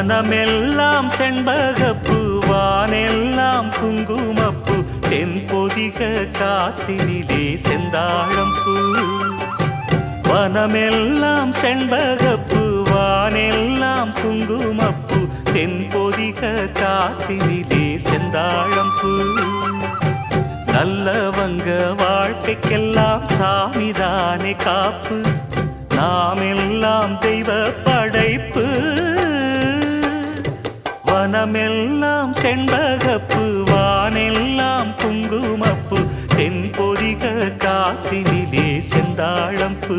வனமெல்லாம் செண்பகப்பூ வானெல்லாம் குங்குமப்பூ தென்பொதிக காத்தினிலே செந்தாழம்பூ வனமெல்லாம் செண்பகப்பூ வானெல்லாம் குங்குமப்பூ தென்பொதிக காத்தினிலே செந்தாழம்பூ நல்லவங்க வாழ்க்கைக்கெல்லாம் சாமிதானே காப்பு நாம் எல்லாம் தெய்வ படைப்பு வனமெல்லாம் செண்பகப்பூ வானெல்லாம் குங்குமப்பூ தென்பொதிக காத்தினிலே செந்தாழம்பூ